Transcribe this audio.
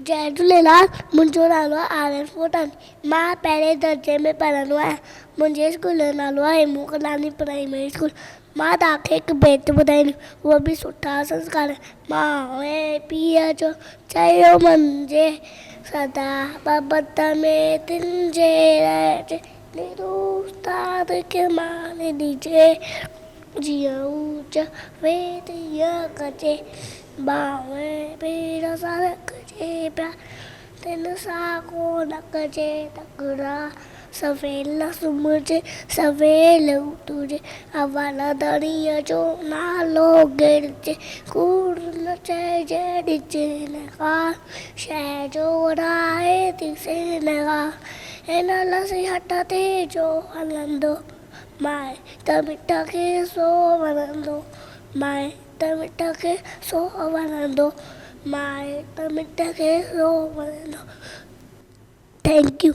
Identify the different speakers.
Speaker 1: जय झूलेलाल। मुंहिंजो नालो आहे आर्यन फोटानी। मां पहिरें दर्जे में पढ़ंदो आहियां। मुंहिंजे स्कूल जो नालो आहे हेमू कलानी प्राइमरी स्कूल। मां तव्हांखे हिकु बेत ॿुधाईंदी, उहा बि सुठा संस्कार। माउ ऐं पीउ जो चयो मञिजे, सदा बाबत में तुंहिंजे रहिजे, उस्ताद खे मान ॾिजे, जीअं हू चवे तीअं कजे, माउ ऐं पीउ जो साथ रखिजे पिया, तिन सां कोन कजे तकरार, सवेल सुम्हिजे सवेल उथिजे, हवालदारीअ जो नालो गिरजे, कूड़ न चइजे ॾिजे नकार, शइ जो राहे थी सेनगार, हिन नसीहत ते जो हलंदो, माए त मिट खे सो वणंदो, माए त मिट खे सो वणंदो, माए त मिट खे सो वणंदो। Thank U.